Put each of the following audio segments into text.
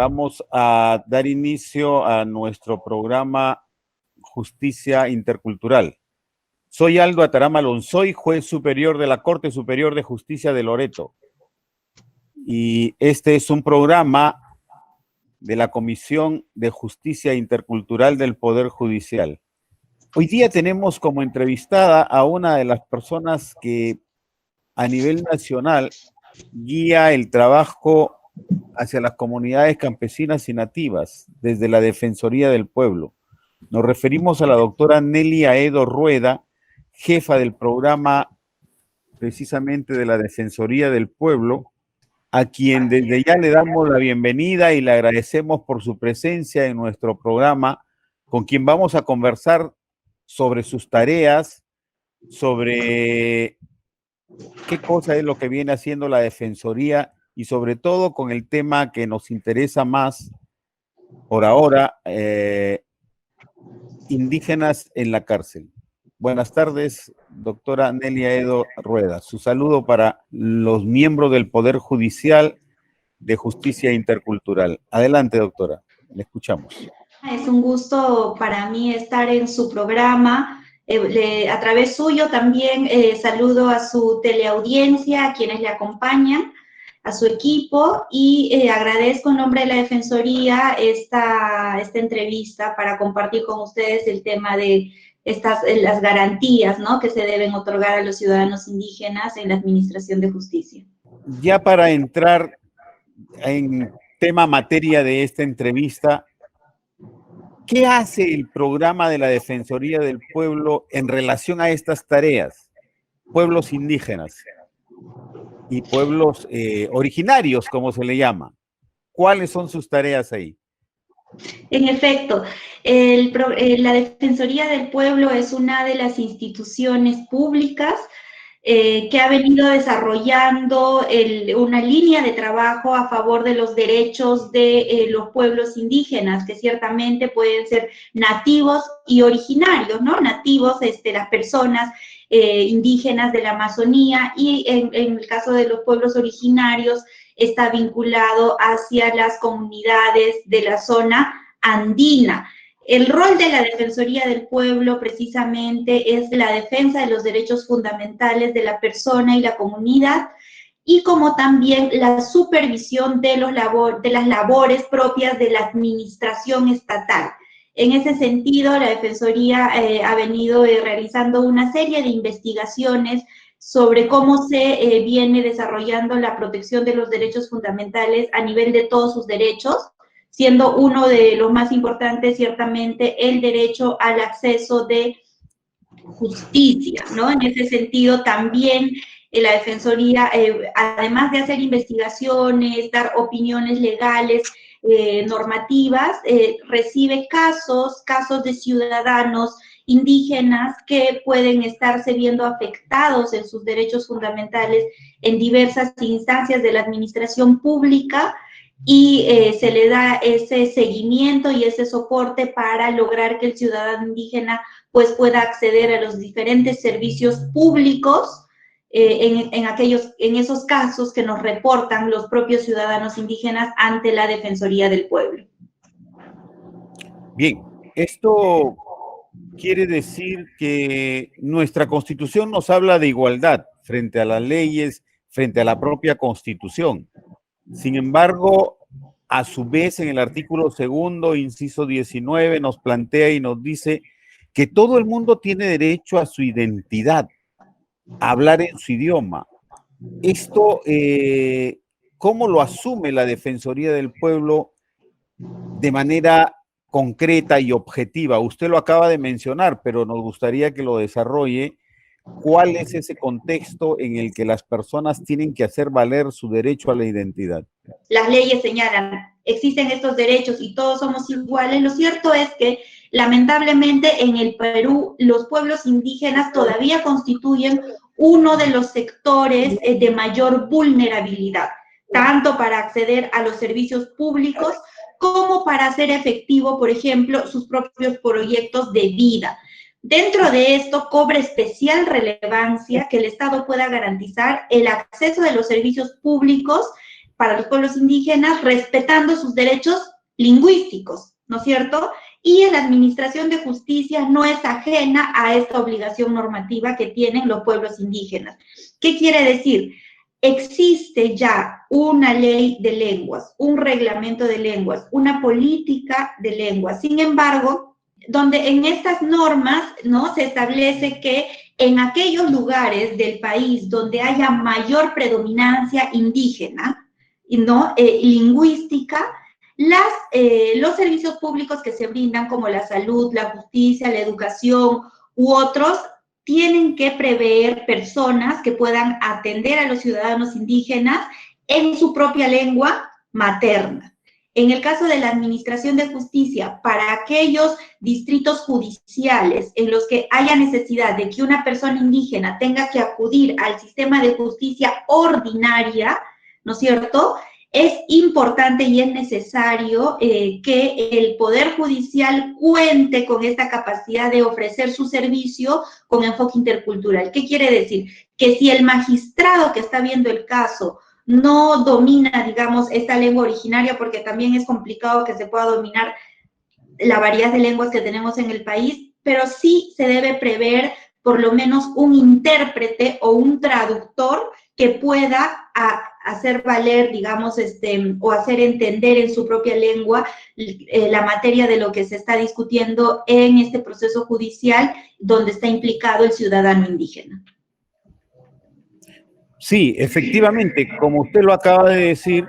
Vamos a dar inicio a nuestro programa Justicia Intercultural. Soy Aldo Atarama Lonzoy, juez superior de la Corte Superior de Justicia de Loreto. Y este es un programa de la Comisión de Justicia Intercultural del Poder Judicial. Hoy día tenemos como entrevistada a una de las personas que a nivel nacional guía el trabajo hacia las comunidades campesinas y nativas desde la Defensoría del Pueblo. Nos referimos a la doctora Nelly Aedo Rueda, jefa del programa precisamente de la Defensoría del Pueblo, a quien desde ya le damos la bienvenida y le agradecemos por su presencia en nuestro programa, con quien vamos a conversar sobre sus tareas, sobre qué cosa es lo que viene haciendo la Defensoría y sobre todo con el tema que nos interesa más por ahora, indígenas en la cárcel. Buenas tardes, doctora Nelly Aedo Rueda. Su saludo para los miembros del Poder Judicial de Justicia Intercultural. Adelante, doctora, le escuchamos. Es un gusto para mí estar en su programa. A través suyo también saludo a su teleaudiencia, a quienes le acompañan, a su equipo, y agradezco en nombre de la Defensoría esta entrevista para compartir con ustedes el tema de las garantías, ¿no?, que se deben otorgar a los ciudadanos indígenas en la administración de justicia. Ya para entrar en materia de esta entrevista, ¿qué hace el programa de la Defensoría del Pueblo en relación a estas tareas? Pueblos indígenas y pueblos originarios, como se le llama. ¿Cuáles son sus tareas ahí? En efecto, la Defensoría del Pueblo es una de las instituciones públicas que ha venido desarrollando una línea de trabajo a favor de los derechos de los pueblos indígenas, que ciertamente pueden ser nativos y originarios, ¿no? Nativos, las personas indígenas de la Amazonía, y en el caso de los pueblos originarios está vinculado hacia las comunidades de la zona andina. El rol de la Defensoría del Pueblo precisamente es la defensa de los derechos fundamentales de la persona y la comunidad, y como también la supervisión de las labores propias de la administración estatal. En ese sentido, la Defensoría ha venido realizando una serie de investigaciones sobre cómo se viene desarrollando la protección de los derechos fundamentales a nivel de todos sus derechos, siendo uno de los más importantes ciertamente el derecho al acceso de justicia, ¿no? En ese sentido también la Defensoría, además de hacer investigaciones, dar opiniones legales, normativas, recibe casos de ciudadanos indígenas que pueden estarse viendo afectados en sus derechos fundamentales en diversas instancias de la administración pública, y se le da ese seguimiento y ese soporte para lograr que el ciudadano indígena pues pueda acceder a los diferentes servicios públicos en esos casos que nos reportan los propios ciudadanos indígenas ante la Defensoría del Pueblo. Bien, esto quiere decir que nuestra Constitución nos habla de igualdad frente a las leyes, frente a la propia Constitución. Sin embargo, a su vez, en el artículo 2, inciso 19, nos plantea y nos dice que todo el mundo tiene derecho a su identidad, a hablar en su idioma. Esto, ¿cómo lo asume la Defensoría del Pueblo de manera concreta y objetiva? Usted lo acaba de mencionar, pero nos gustaría que lo desarrolle. ¿Cuál es ese contexto en el que las personas tienen que hacer valer su derecho a la identidad? Las leyes señalan, existen estos derechos y todos somos iguales. Lo cierto es que, lamentablemente, en el Perú, los pueblos indígenas todavía constituyen uno de los sectores de mayor vulnerabilidad, tanto para acceder a los servicios públicos como para hacer efectivo, por ejemplo, sus propios proyectos de vida. Dentro de esto, cobra especial relevancia que el Estado pueda garantizar el acceso de los servicios públicos para los pueblos indígenas, respetando sus derechos lingüísticos, ¿no es cierto? Y la Administración de Justicia no es ajena a esta obligación normativa que tienen los pueblos indígenas. ¿Qué quiere decir? Existe ya una ley de lenguas, un reglamento de lenguas, una política de lenguas. Sin embargo, donde en estas normas, ¿no?, se establece que en aquellos lugares del país donde haya mayor predominancia indígena, ¿no?, lingüística, los servicios públicos que se brindan, como la salud, la justicia, la educación u otros, tienen que prever personas que puedan atender a los ciudadanos indígenas en su propia lengua materna. En el caso de la Administración de Justicia, para aquellos distritos judiciales en los que haya necesidad de que una persona indígena tenga que acudir al sistema de justicia ordinaria, ¿no es cierto?, es importante y es necesario que el Poder Judicial cuente con esta capacidad de ofrecer su servicio con enfoque intercultural. ¿Qué quiere decir? Que si el magistrado que está viendo el caso no domina, digamos, esta lengua originaria, porque también es complicado que se pueda dominar la variedad de lenguas que tenemos en el país, pero sí se debe prever por lo menos un intérprete o un traductor que pueda hacer valer, digamos, o hacer entender en su propia lengua la materia de lo que se está discutiendo en este proceso judicial donde está implicado el ciudadano indígena. Sí, efectivamente, como usted lo acaba de decir,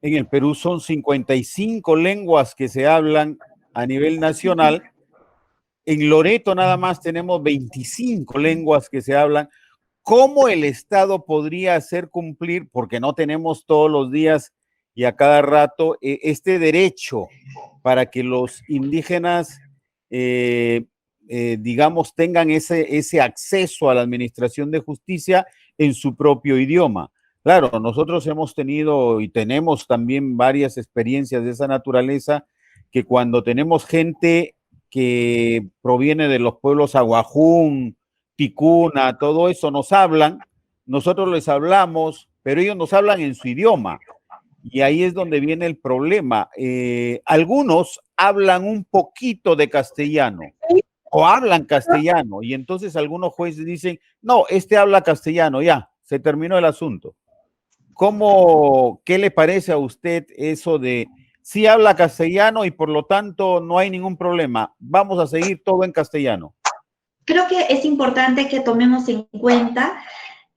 en el Perú son 55 lenguas que se hablan a nivel nacional. En Loreto nada más tenemos 25 lenguas que se hablan. ¿Cómo el Estado podría hacer cumplir, porque no tenemos todos los días y a cada rato, este derecho para que los indígenas, digamos, tengan ese acceso a la administración de justicia en su propio idioma? Claro, nosotros hemos tenido y tenemos también varias experiencias de esa naturaleza, que cuando tenemos gente que proviene de los pueblos aguajún, ticuna, todo eso, nos hablan, nosotros les hablamos, pero ellos nos hablan en su idioma. Y ahí es donde viene el problema. Algunos hablan un poquito de castellano o hablan castellano, y entonces algunos jueces dicen, no, este habla castellano, ya, se terminó el asunto. ¿Qué le parece a usted eso de sí habla castellano y por lo tanto no hay ningún problema, vamos a seguir todo en castellano? Creo que es importante que tomemos en cuenta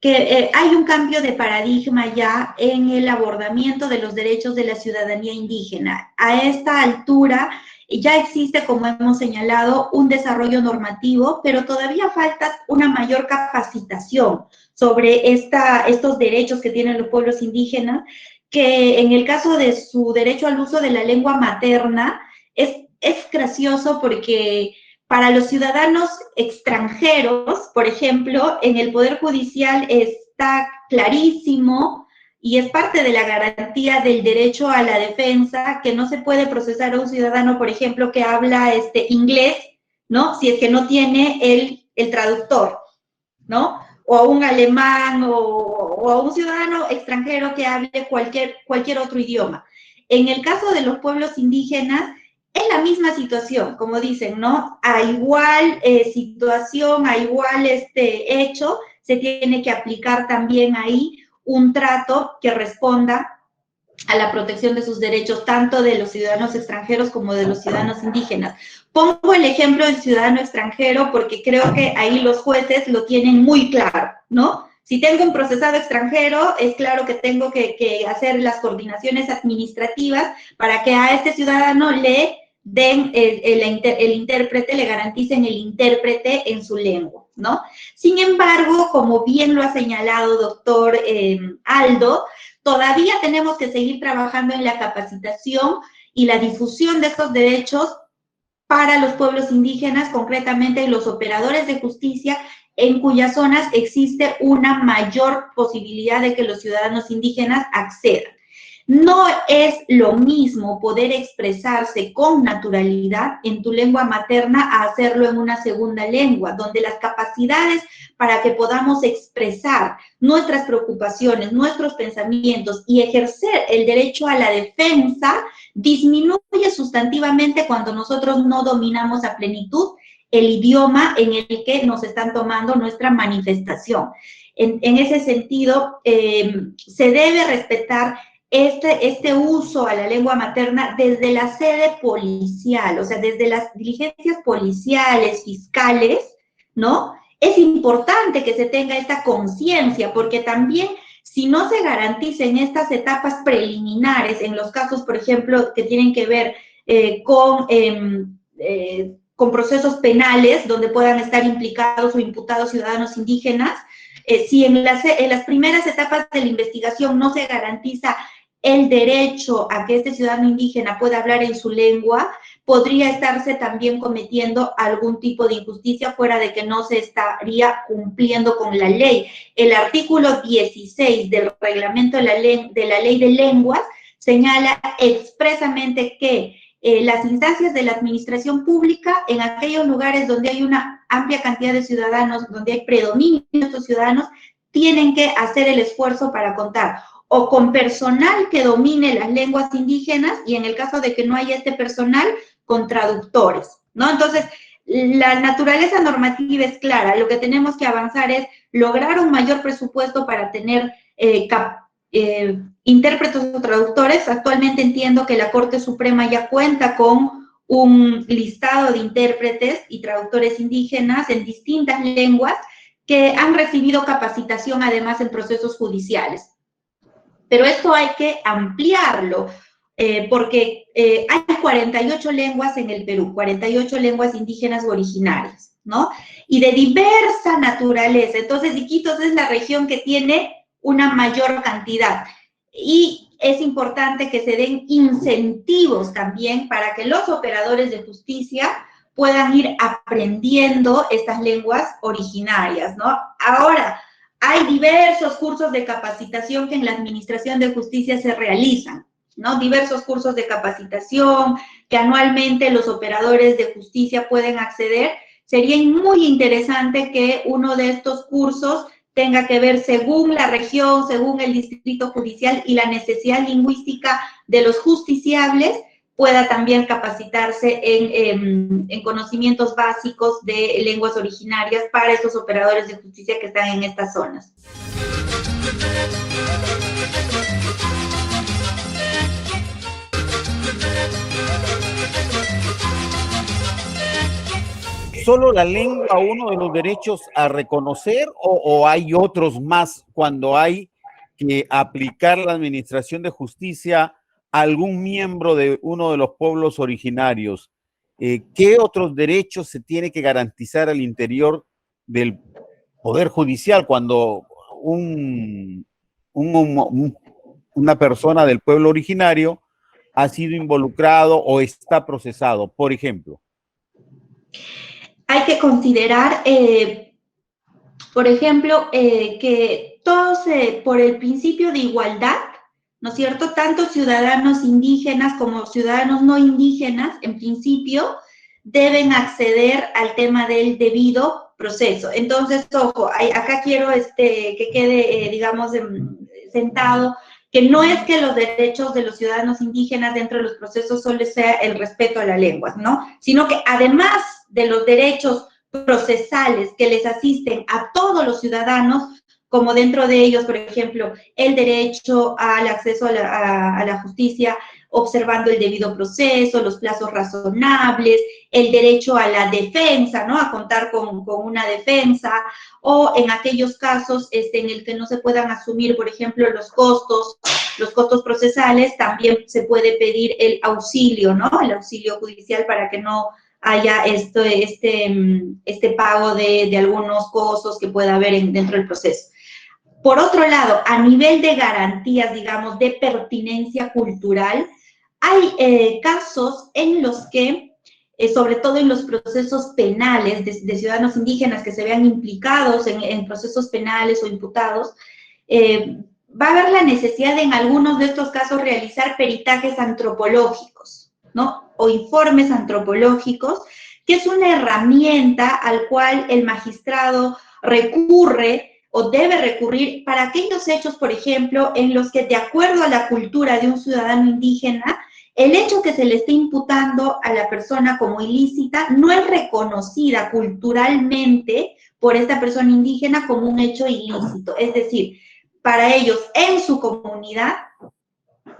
que hay un cambio de paradigma ya en el abordamiento de los derechos de la ciudadanía indígena. A esta altura ya existe, como hemos señalado, un desarrollo normativo, pero todavía falta una mayor capacitación sobre estos derechos que tienen los pueblos indígenas, que en el caso de su derecho al uso de la lengua materna, es gracioso porque para los ciudadanos extranjeros, por ejemplo, en el Poder Judicial está clarísimo y es parte de la garantía del derecho a la defensa que no se puede procesar a un ciudadano, por ejemplo, que habla inglés, ¿no?, si es que no tiene el traductor, ¿no? O a un alemán o a un ciudadano extranjero que hable cualquier otro idioma. En el caso de los pueblos indígenas, es la misma situación, como dicen, ¿no? A igual situación, a igual hecho, se tiene que aplicar también ahí un trato que responda a la protección de sus derechos, tanto de los ciudadanos extranjeros como de los ciudadanos indígenas. Pongo el ejemplo del ciudadano extranjero porque creo que ahí los jueces lo tienen muy claro, ¿no? Si tengo un procesado extranjero, es claro que tengo que hacer las coordinaciones administrativas para que a este ciudadano le den el intérprete, le garanticen el intérprete en su lengua, ¿no? Sin embargo, como bien lo ha señalado doctor Aldo, todavía tenemos que seguir trabajando en la capacitación y la difusión de estos derechos para los pueblos indígenas, concretamente los operadores de justicia, en cuyas zonas existe una mayor posibilidad de que los ciudadanos indígenas accedan. No es lo mismo poder expresarse con naturalidad en tu lengua materna a hacerlo en una segunda lengua, donde las capacidades para que podamos expresar nuestras preocupaciones, nuestros pensamientos y ejercer el derecho a la defensa disminuye sustantivamente cuando nosotros no dominamos a plenitud el idioma en el que nos están tomando nuestra manifestación. En ese sentido, se debe respetar este uso a la lengua materna desde la sede policial, o sea, desde las diligencias policiales, fiscales, ¿no? Es importante que se tenga esta conciencia, porque también si no se garantiza en estas etapas preliminares, en los casos, por ejemplo, que tienen que ver con procesos penales, donde puedan estar implicados o imputados ciudadanos indígenas, si en las primeras etapas de la investigación no se garantiza el derecho a que este ciudadano indígena pueda hablar en su lengua, podría estarse también cometiendo algún tipo de injusticia fuera de que no se estaría cumpliendo con la ley. El artículo 16 del reglamento de la ley de lenguas señala expresamente que las instancias de la administración pública, en aquellos lugares donde hay una amplia cantidad de ciudadanos, donde hay predominio de estos ciudadanos, tienen que hacer el esfuerzo para contar o con personal que domine las lenguas indígenas, y en el caso de que no haya este personal, con traductores, ¿no? Entonces, la naturaleza normativa es clara, lo que tenemos que avanzar es lograr un mayor presupuesto para tener intérpretes o traductores. Actualmente entiendo que la Corte Suprema ya cuenta con un listado de intérpretes y traductores indígenas en distintas lenguas que han recibido capacitación además en procesos judiciales. Pero esto hay que ampliarlo, porque hay 48 lenguas en el Perú, 48 lenguas indígenas originarias, ¿no? Y de diversa naturaleza. Entonces, Iquitos es la región que tiene una mayor cantidad. Y es importante que se den incentivos también para que los operadores de justicia puedan ir aprendiendo estas lenguas originarias, ¿no? Ahora, hay diversos cursos de capacitación que en la Administración de Justicia se realizan, ¿no? Diversos cursos de capacitación que anualmente los operadores de justicia pueden acceder. Sería muy interesante que uno de estos cursos tenga que ver según la región, según el distrito judicial y la necesidad lingüística de los justiciables, pueda también capacitarse en conocimientos básicos de lenguas originarias para estos operadores de justicia que están en estas zonas. ¿Solo la lengua uno de los derechos a reconocer o hay otros más cuando hay que aplicar la administración de justicia a algún miembro de uno de los pueblos originarios? ¿Qué otros derechos se tiene que garantizar al interior del Poder Judicial cuando una persona del pueblo originario ha sido involucrado o está procesado, por ejemplo? Hay que considerar, por ejemplo, que todos, por el principio de igualdad, ¿no es cierto?, tanto ciudadanos indígenas como ciudadanos no indígenas, en principio, deben acceder al tema del debido proceso. Entonces, ojo, acá quiero que quede, digamos, sentado, que no es que los derechos de los ciudadanos indígenas dentro de los procesos solo sea el respeto a la lengua, ¿no? Sino que además de los derechos procesales que les asisten a todos los ciudadanos, como dentro de ellos, por ejemplo, el derecho al acceso a la justicia observando el debido proceso, los plazos razonables, el derecho a la defensa, ¿no?, a contar con una defensa, o en aquellos casos en el que no se puedan asumir, por ejemplo, los costos procesales, también se puede pedir el auxilio, ¿no?, el auxilio judicial para que no haya este pago de algunos costos que pueda haber dentro del proceso. Por otro lado, a nivel de garantías, digamos, de pertinencia cultural, hay casos en los que, sobre todo en los procesos penales de ciudadanos indígenas que se vean implicados en procesos penales o imputados, va a haber la necesidad de, en algunos de estos casos, realizar peritajes antropológicos, ¿no? O informes antropológicos, que es una herramienta al cual el magistrado recurre o debe recurrir para aquellos hechos, por ejemplo, en los que, de acuerdo a la cultura de un ciudadano indígena, el hecho que se le esté imputando a la persona como ilícita no es reconocida culturalmente por esta persona indígena como un hecho ilícito. Es decir, para ellos, en su comunidad,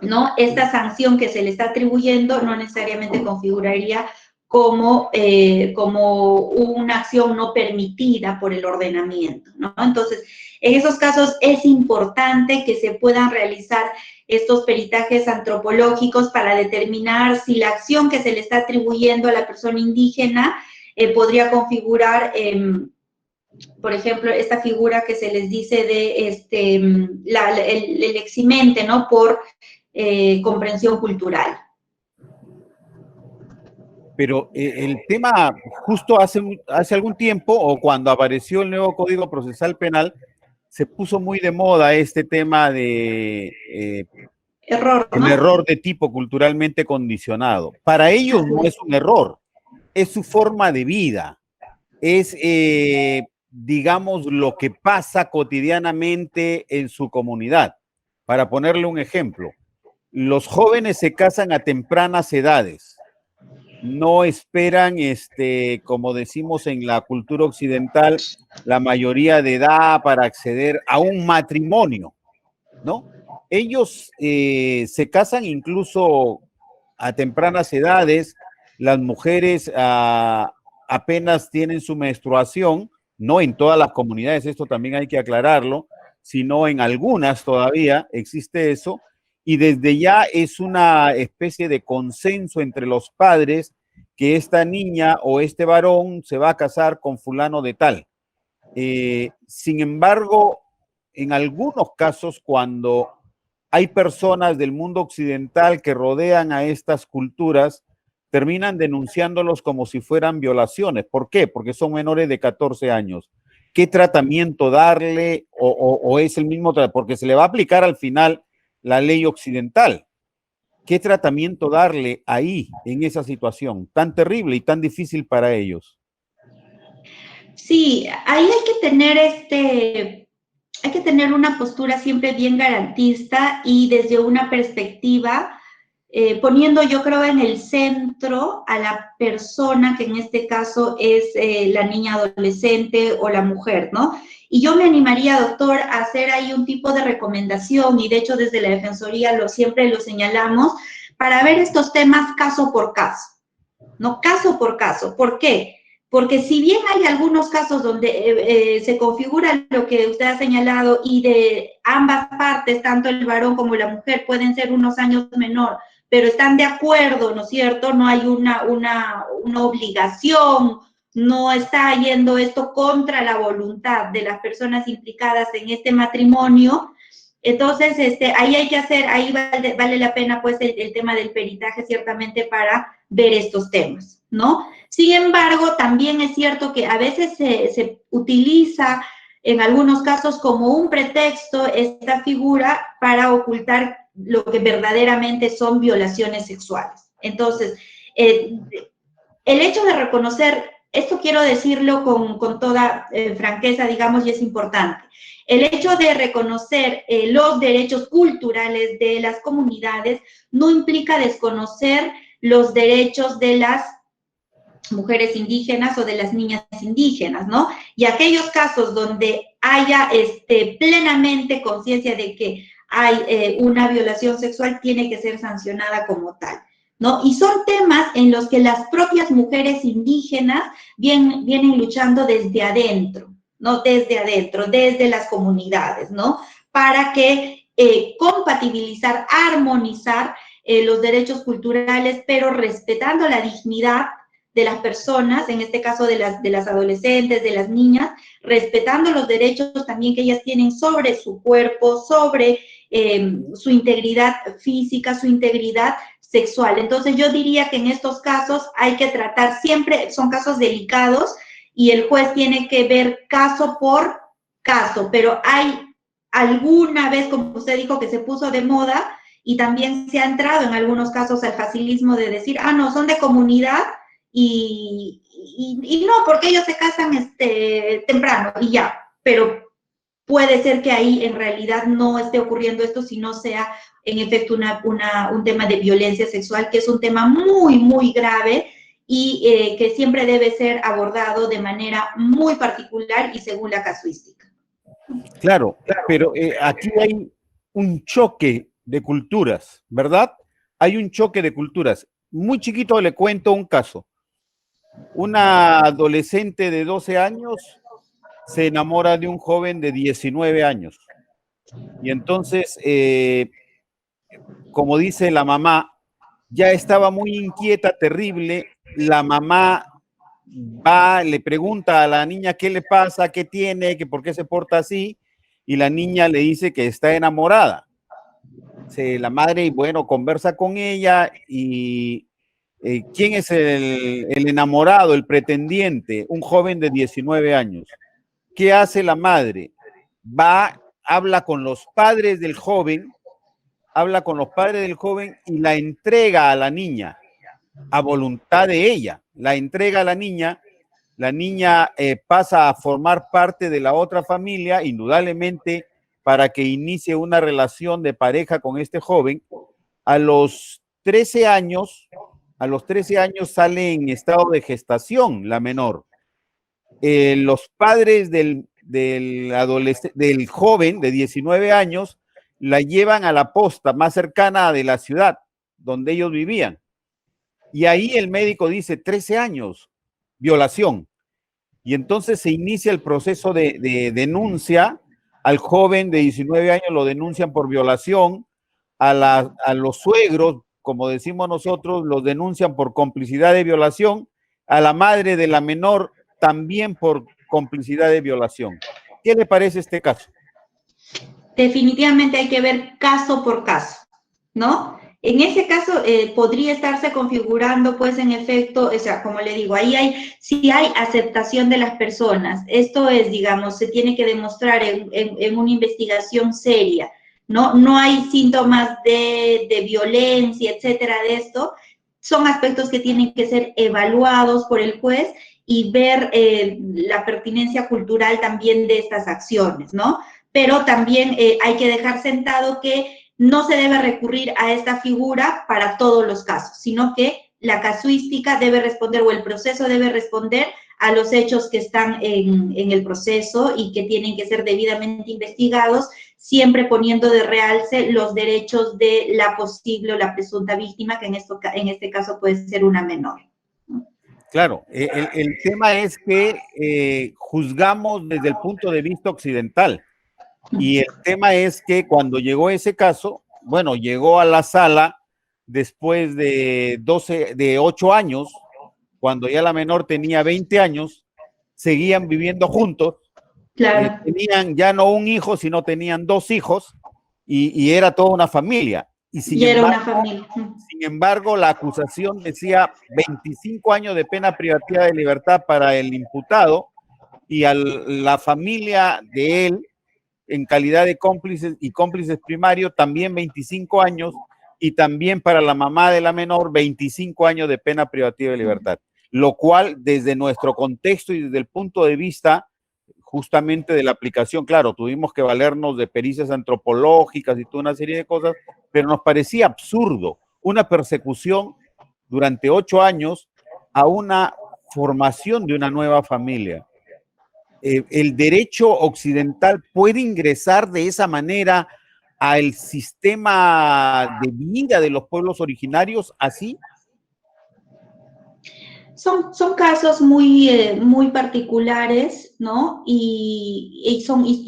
¿no? Esta sanción que se le está atribuyendo no necesariamente configuraría como una acción no permitida por el ordenamiento, ¿no? Entonces, en esos casos es importante que se puedan realizar estos peritajes antropológicos para determinar si la acción que se le está atribuyendo a la persona indígena podría configurar, por ejemplo, esta figura que se les dice de el eximente, ¿no? Por comprensión cultural. Pero el tema, justo hace algún tiempo, o cuando apareció el nuevo Código Procesal Penal, se puso muy de moda este tema de Error, el ¿no? error de tipo culturalmente condicionado. Para ellos no es un error, es su forma de vida, es, digamos, lo que pasa cotidianamente en su comunidad. Para ponerle un ejemplo, los jóvenes se casan a tempranas edades. No esperan, como decimos en la cultura occidental, la mayoría de edad para acceder a un matrimonio, ¿no? Ellos se casan incluso a tempranas edades, las mujeres apenas tienen su menstruación, no en todas las comunidades, esto también hay que aclararlo, sino en algunas todavía existe eso, y desde ya es una especie de consenso entre los padres que esta niña o este varón se va a casar con fulano de tal. Sin embargo, en algunos casos, cuando hay personas del mundo occidental que rodean a estas culturas, terminan denunciándolos como si fueran violaciones. ¿Por qué? Porque son menores de 14 años. ¿Qué tratamiento darle? ¿O es el mismo tratamiento? Porque se le va a aplicar al final la ley occidental. ¿Qué tratamiento darle ahí, en esa situación tan terrible y tan difícil para ellos? Sí, ahí hay que tener una postura siempre bien garantista y desde una perspectiva, poniendo, yo creo, en el centro a la persona, que en este caso es la niña adolescente o la mujer, ¿no? Y yo me animaría, doctor, a hacer ahí un tipo de recomendación, y de hecho desde la Defensoría siempre lo señalamos, para ver estos temas caso por caso, ¿no? Caso por caso. ¿Por qué? Porque si bien hay algunos casos donde se configura lo que usted ha señalado y de ambas partes, tanto el varón como la mujer, pueden ser unos años menor, pero están de acuerdo, ¿no es cierto? No hay una obligación, no está yendo esto contra la voluntad de las personas implicadas en este matrimonio. Entonces, ahí hay que hacer, ahí vale la pena pues el tema del peritaje ciertamente para ver estos temas, ¿no? Sin embargo, también es cierto que a veces se utiliza en algunos casos como un pretexto esta figura para ocultar lo que verdaderamente son violaciones sexuales. Entonces, el hecho de reconocer, esto quiero decirlo con toda franqueza, digamos, y es importante, el hecho de reconocer los derechos culturales de las comunidades no implica desconocer los derechos de las mujeres indígenas o de las niñas indígenas, ¿no? Y aquellos casos donde haya plenamente conciencia de que hay una violación sexual tiene que ser sancionada como tal, ¿no? Y son temas en los que las propias mujeres indígenas vienen luchando desde adentro, ¿no? Desde adentro, desde las comunidades, ¿no? Para que compatibilizar, armonizar los derechos culturales, pero respetando la dignidad de las personas, en este caso de las adolescentes, de las niñas, respetando los derechos también que ellas tienen sobre su cuerpo, sobre su integridad física, su integridad sexual. Entonces yo diría que en estos casos hay que tratar siempre, son casos delicados y el juez tiene que ver caso por caso, pero hay alguna vez, como usted dijo, que se puso de moda y también se ha entrado en algunos casos al facilismo de decir, ah, no, son de comunidad y no, porque ellos se casan temprano y ya, pero puede ser que ahí en realidad no esté ocurriendo esto, sino sea en efecto un tema de violencia sexual, que es un tema muy, muy grave y que siempre debe ser abordado de manera muy particular y según la casuística. Claro, pero aquí hay un choque de culturas, ¿verdad? Hay un choque de culturas. Muy chiquito le cuento un caso. Una adolescente de 12 años se enamora de un joven de 19 años. Y entonces, como dice la mamá, ya estaba muy inquieta, terrible. La mamá va, le pregunta a la niña qué le pasa, qué tiene, que por qué se porta así, y la niña le dice que está enamorada. La madre, bueno, conversa con ella y ¿quién es el enamorado, el pretendiente? Un joven de 19 años. ¿Qué hace la madre? Va, habla con los padres del joven, y la entrega a la niña, a voluntad de ella. La entrega a la niña pasa a formar parte de la otra familia, indudablemente, para que inicie una relación de pareja con este joven. A los 13 años, sale en estado de gestación la menor. Los padres del joven de 19 años la llevan a la posta más cercana de la ciudad donde ellos vivían. Y ahí el médico dice 13 años, violación. Y entonces se inicia el proceso de denuncia. Al joven de 19 años lo denuncian por violación, a los suegros, como decimos nosotros, los denuncian por complicidad de violación, a la madre de la menor también por complicidad de violación. ¿Qué le parece este caso? Definitivamente hay que ver caso por caso, ¿no? En ese caso podría estarse configurando, pues en efecto, o sea, como le digo, sí hay aceptación de las personas. Esto es, digamos, se tiene que demostrar en una investigación seria, ¿no? No hay síntomas de violencia, etcétera, de esto. Son aspectos que tienen que ser evaluados por el juez y ver la pertinencia cultural también de estas acciones, ¿no? Pero también hay que dejar sentado que no se debe recurrir a esta figura para todos los casos, sino que la casuística debe responder o el proceso debe responder a los hechos que están en el proceso y que tienen que ser debidamente investigados, siempre poniendo de realce los derechos de la posible o la presunta víctima, que en este caso puede ser una menor. Claro, el tema es que juzgamos desde el punto de vista occidental. Y el tema es que cuando llegó ese caso, bueno, llegó a la sala después de 8 años, cuando ya la menor tenía 20 años, seguían viviendo juntos. Claro. Tenían ya no un hijo, sino tenían 2 hijos y era toda una familia. Y era una familia. Sin embargo, la acusación decía 25 años de pena privativa de libertad para el imputado y a la familia de él, en calidad de cómplices y cómplices primarios, también 25 años, y también para la mamá de la menor, 25 años de pena privativa de libertad. Lo cual, desde nuestro contexto y desde el punto de vista justamente de la aplicación, claro, tuvimos que valernos de pericias antropológicas y toda una serie de cosas, pero nos parecía absurdo una persecución durante 8 años a una formación de una nueva familia. El derecho occidental puede ingresar de esa manera al sistema de vida de los pueblos originarios así. Son casos muy particulares, ¿no? Y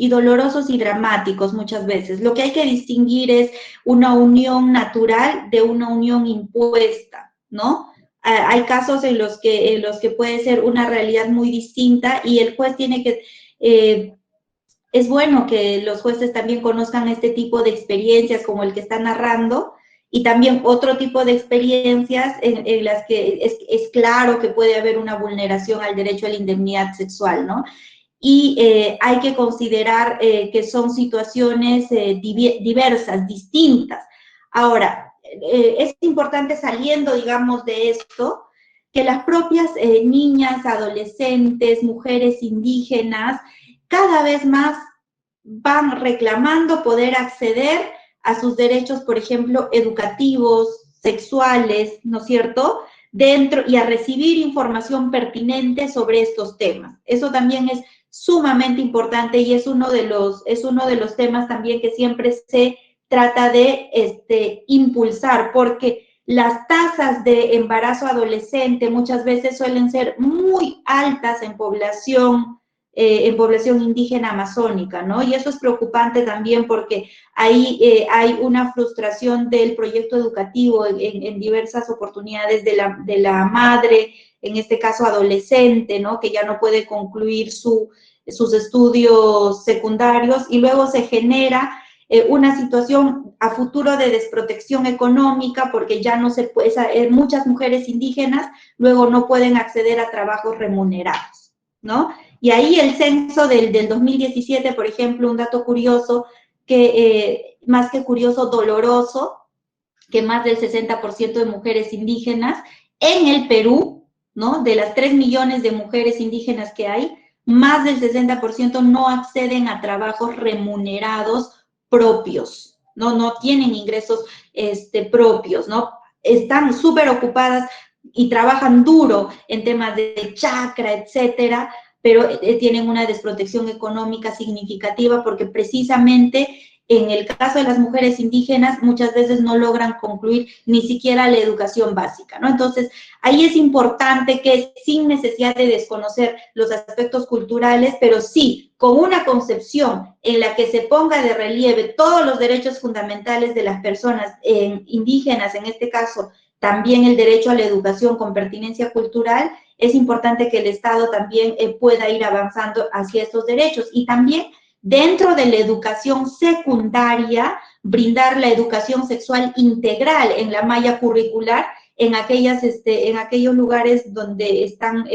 dolorosos y dramáticos muchas veces. Lo que hay que distinguir es una unión natural de una unión impuesta, ¿no? Hay casos en los que puede ser una realidad muy distinta y el juez tiene que... es bueno que los jueces también conozcan este tipo de experiencias como el que está narrando, y también otro tipo de experiencias en las que es claro que puede haber una vulneración al derecho a la indemnidad sexual, ¿no? y hay que considerar que son situaciones diversas, distintas. Ahora, es importante saliendo, digamos, de esto, que las propias niñas, adolescentes, mujeres indígenas, cada vez más van reclamando poder acceder a sus derechos, por ejemplo, educativos, sexuales, ¿no es cierto?, dentro y a recibir información pertinente sobre estos temas. Eso también es sumamente importante y es uno de los temas también que siempre se trata de impulsar, porque las tasas de embarazo adolescente muchas veces suelen ser muy altas en población indígena amazónica, ¿no? Y eso es preocupante también porque ahí hay una frustración del proyecto educativo en diversas oportunidades de la madre, en este caso adolescente, ¿no? Que ya no puede concluir sus estudios secundarios y luego se genera una situación a futuro de desprotección económica porque ya no se puede, muchas mujeres indígenas luego no pueden acceder a trabajos remunerados, ¿no? Y ahí el censo del 2017, por ejemplo, un dato curioso, que más que curioso, doloroso, que más del 60% de mujeres indígenas en el Perú, ¿no? De las 3 millones de mujeres indígenas que hay, más del 60% no acceden a trabajos remunerados propios, ¿no? No tienen ingresos propios, ¿no? Están súper ocupadas y trabajan duro en temas de chacra, etcétera, pero tienen una desprotección económica significativa porque precisamente en el caso de las mujeres indígenas muchas veces no logran concluir ni siquiera la educación básica, ¿no? Entonces, ahí es importante que sin necesidad de desconocer los aspectos culturales, pero sí con una concepción en la que se ponga de relieve todos los derechos fundamentales de las personas indígenas, en este caso, también el derecho a la educación con pertinencia cultural, es importante que el Estado también pueda ir avanzando hacia estos derechos y también dentro de la educación secundaria, brindar la educación sexual integral en la malla curricular en aquellos lugares donde están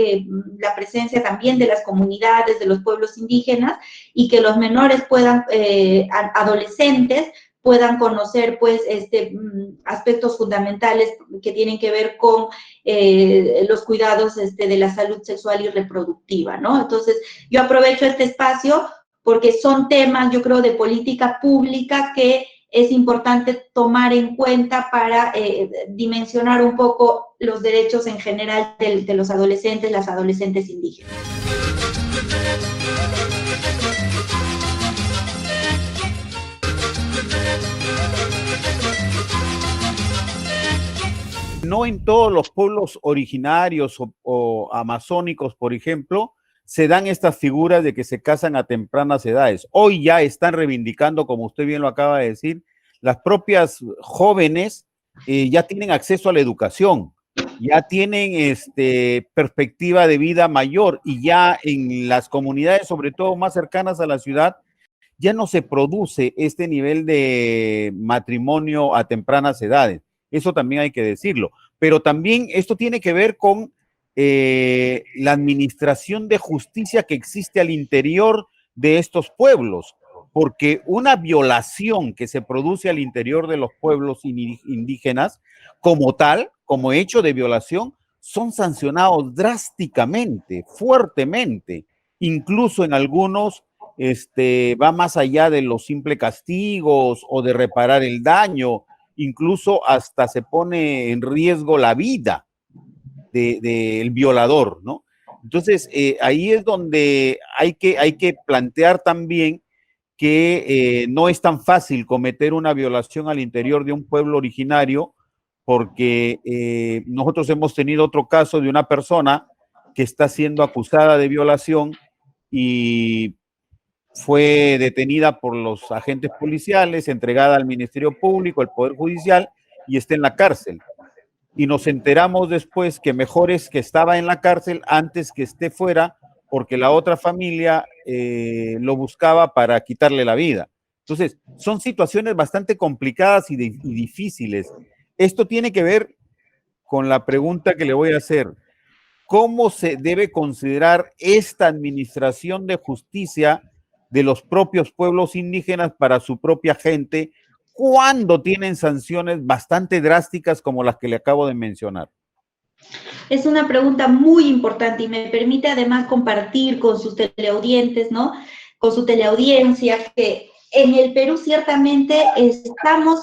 la presencia también de las comunidades, de los pueblos indígenas, y que los menores puedan, adolescentes, puedan conocer pues aspectos fundamentales que tienen que ver con los cuidados de la salud sexual y reproductiva, ¿no? Entonces, yo aprovecho este espacio porque son temas, yo creo, de política pública que es importante tomar en cuenta para dimensionar un poco los derechos en general de los adolescentes, las adolescentes indígenas. No en todos los pueblos originarios o amazónicos, por ejemplo, se dan estas figuras de que se casan a tempranas edades. Hoy ya están reivindicando, como usted bien lo acaba de decir, las propias jóvenes ya tienen acceso a la educación, ya tienen perspectiva de vida mayor y ya en las comunidades, sobre todo más cercanas a la ciudad, ya no se produce este nivel de matrimonio a tempranas edades. Eso también hay que decirlo. Pero también esto tiene que ver con la administración de justicia que existe al interior de estos pueblos, porque una violación que se produce al interior de los pueblos indígenas, como tal, como hecho de violación, son sancionados drásticamente, fuertemente, incluso en algunos va más allá de los simples castigos o de reparar el daño, incluso hasta se pone en riesgo la vida del violador, ¿no? Entonces, ahí es donde hay que plantear también que no es tan fácil cometer una violación al interior de un pueblo originario, porque nosotros hemos tenido otro caso de una persona que está siendo acusada de violación y fue detenida por los agentes policiales, entregada al Ministerio Público, al Poder Judicial, y está en la cárcel. Y nos enteramos después que mejor es que estaba en la cárcel antes que esté fuera, porque la otra familia lo buscaba para quitarle la vida. Entonces, son situaciones bastante complicadas y difíciles. Esto tiene que ver con la pregunta que le voy a hacer. ¿cómo se debe considerar esta administración de justicia de los propios pueblos indígenas para su propia gente cuando tienen sanciones bastante drásticas como las que le acabo de mencionar? Es una pregunta muy importante y me permite además compartir con sus teleaudientes, ¿no? Con su teleaudiencia, que en el Perú ciertamente estamos,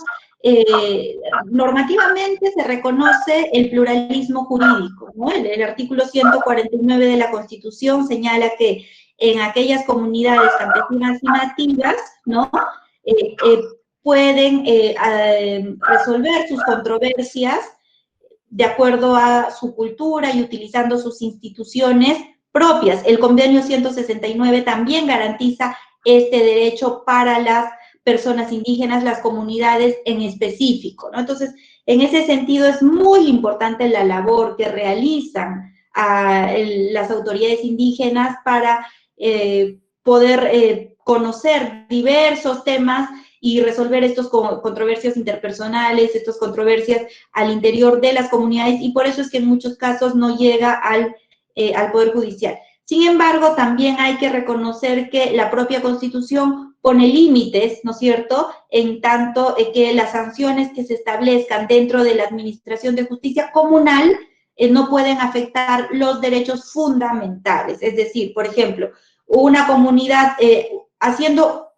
normativamente se reconoce el pluralismo jurídico, ¿no? El artículo 149 de la Constitución señala que en aquellas comunidades campesinas y nativas, ¿no? Eh, eh, pueden resolver sus controversias de acuerdo a su cultura y utilizando sus instituciones propias. El convenio 169 también garantiza este derecho para las personas indígenas, las comunidades en específico, ¿no? Entonces, en ese sentido es muy importante la labor que realizan las autoridades indígenas para poder conocer diversos temas y resolver estos controversias interpersonales, estas controversias al interior de las comunidades, y por eso es que en muchos casos no llega al Poder Judicial. Sin embargo, también hay que reconocer que la propia Constitución pone límites, ¿no es cierto?, en tanto que las sanciones que se establezcan dentro de la Administración de Justicia Comunal no pueden afectar los derechos fundamentales. Es decir, por ejemplo, una comunidad haciendo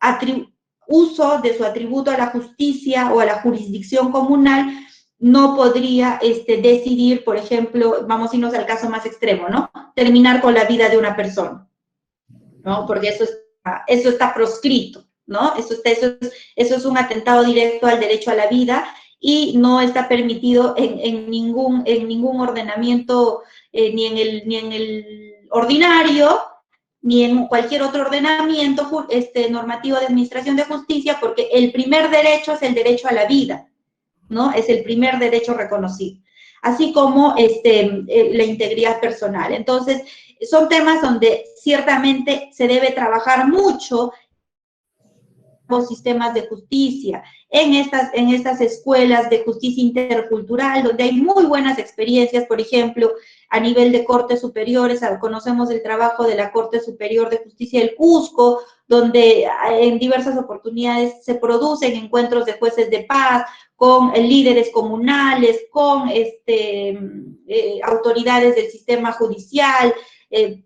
uso de su atributo a la justicia o a la jurisdicción comunal, no podría decidir, por ejemplo, vamos a irnos al caso más extremo, ¿no? Terminar con la vida de una persona, ¿no? Porque eso está proscrito, ¿no? Eso es un atentado directo al derecho a la vida y no está permitido en ningún ordenamiento, ni en el ordinario, ni en cualquier otro ordenamiento normativo de administración de justicia, porque el primer derecho es el derecho a la vida, ¿no? Es el primer derecho reconocido, así como la integridad personal. Entonces, son temas donde ciertamente se debe trabajar mucho los sistemas de justicia, en estas escuelas de justicia intercultural, donde hay muy buenas experiencias, por ejemplo, a nivel de cortes superiores. Conocemos el trabajo de la Corte Superior de Justicia del Cusco, donde en diversas oportunidades se producen encuentros de jueces de paz con líderes comunales, con autoridades del sistema judicial.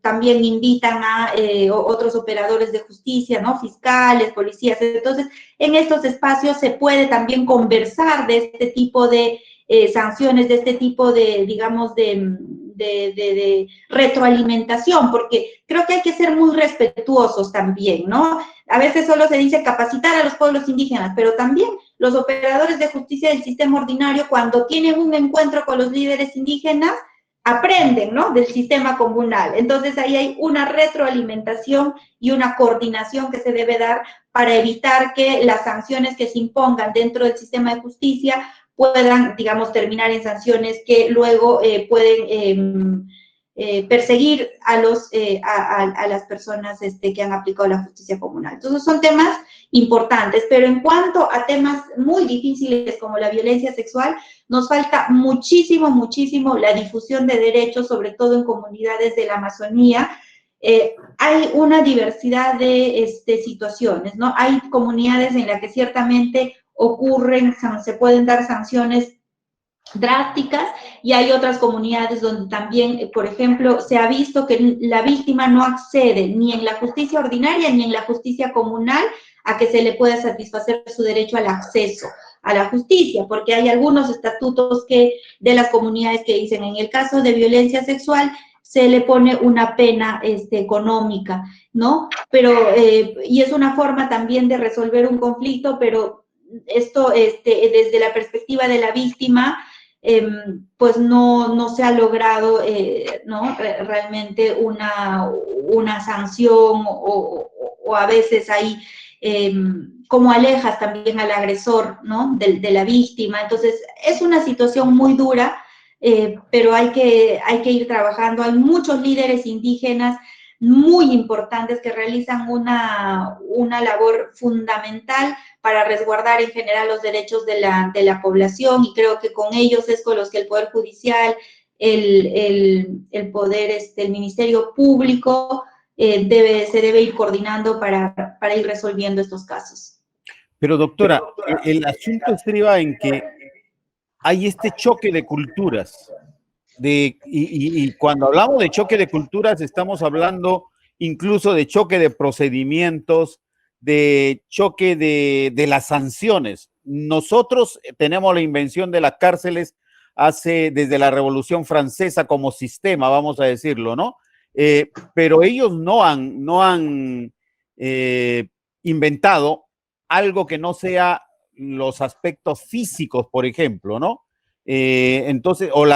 También invitan a otros operadores de justicia, ¿no? Fiscales, policías. Entonces, en estos espacios se puede también conversar de este tipo de sanciones, de este tipo de, digamos, de retroalimentación, porque creo que hay que ser muy respetuosos también, ¿no? A veces solo se dice capacitar a los pueblos indígenas, pero también los operadores de justicia del sistema ordinario, cuando tienen un encuentro con los líderes indígenas, aprenden, ¿no?, del sistema comunal. Entonces, ahí hay una retroalimentación y una coordinación que se debe dar para evitar que las sanciones que se impongan dentro del sistema de justicia puedan, digamos, terminar en sanciones que luego pueden perseguir a las personas que han aplicado la justicia comunal. Entonces, son temas importantes, pero en cuanto a temas muy difíciles como la violencia sexual, nos falta muchísimo, muchísimo la difusión de derechos, sobre todo en comunidades de la Amazonía. Hay una diversidad de situaciones, ¿no? Hay comunidades en las que ciertamente se pueden dar sanciones drásticas, y hay otras comunidades donde también, por ejemplo, se ha visto que la víctima no accede ni en la justicia ordinaria ni en la justicia comunal a que se le pueda satisfacer su derecho al acceso a la justicia, porque hay algunos estatutos de las comunidades que dicen, en el caso de violencia sexual, se le pone una pena económica, ¿no? Pero, y es una forma también de resolver un conflicto, pero esto, desde la perspectiva de la víctima, pues no se ha logrado, ¿no?, realmente una sanción, o a veces hay como alejas también al agresor, ¿no?, de la víctima. Entonces, es una situación muy dura, pero hay que ir trabajando. Hay muchos líderes indígenas muy importantes que realizan una labor fundamental para resguardar en general los derechos de la población, y creo que con ellos es con los que el Poder Judicial el poder, el Ministerio Público se debe ir coordinando para ir resolviendo estos casos. Pero doctora, el asunto estriba en que hay este choque de culturas. Y cuando hablamos de choque de culturas, estamos hablando incluso de choque de procedimientos, de choque de las sanciones. Nosotros tenemos la invención de las cárceles desde la Revolución Francesa como sistema, vamos a decirlo, ¿no? Pero ellos no han inventado algo que no sea los aspectos físicos, por ejemplo, ¿no? Entonces, o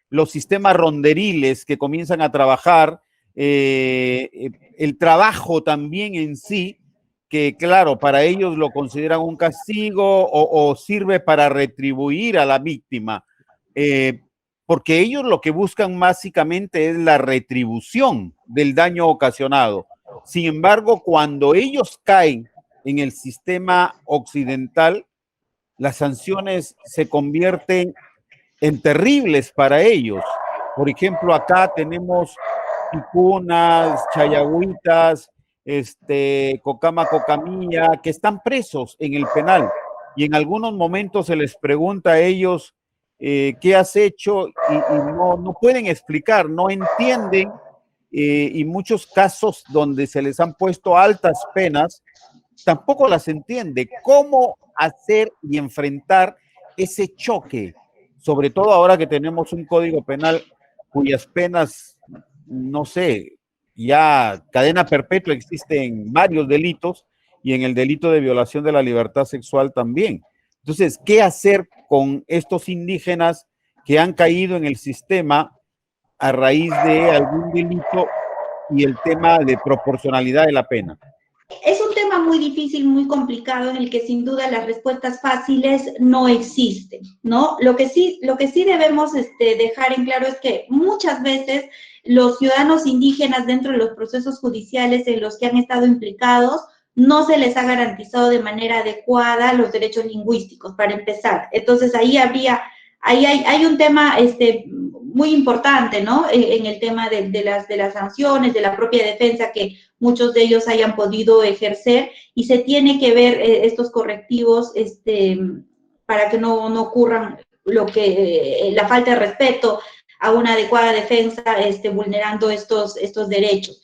los sistemas ronderiles que comienzan a trabajar, el trabajo también en sí, que claro, para ellos lo consideran un castigo o sirve para retribuir a la víctima, porque ellos lo que buscan básicamente es la retribución del daño ocasionado. Sin embargo, cuando ellos caen en el sistema occidental, las sanciones se convierten en terribles para ellos. Por ejemplo, acá tenemos ticunas, chayagüitas, cocama, cocamilla, que están presos en el penal. Y en algunos momentos se les pregunta a ellos qué has hecho y no pueden explicar, no entienden. Y muchos casos donde se les han puesto altas penas, tampoco las entiende. ¿Cómo hacer y enfrentar ese choque? Sobre todo ahora que tenemos un código penal cuyas penas, no sé, ya cadena perpetua existe en varios delitos y en el delito de violación de la libertad sexual también. Entonces, ¿qué hacer con estos indígenas que han caído en el sistema a raíz de algún delito y el tema de proporcionalidad de la pena? Es un tema muy difícil, muy complicado, en el que sin duda las respuestas fáciles no existen, ¿no? Lo que sí debemos dejar en claro es que muchas veces los ciudadanos indígenas dentro de los procesos judiciales en los que han estado implicados no se les ha garantizado de manera adecuada los derechos lingüísticos, para empezar. Entonces, ahí hay un tema muy importante, ¿no? En el tema de las sanciones, de la propia defensa que muchos de ellos hayan podido ejercer, y se tiene que ver estos correctivos para que no ocurran la falta de respeto a una adecuada defensa, vulnerando estos derechos.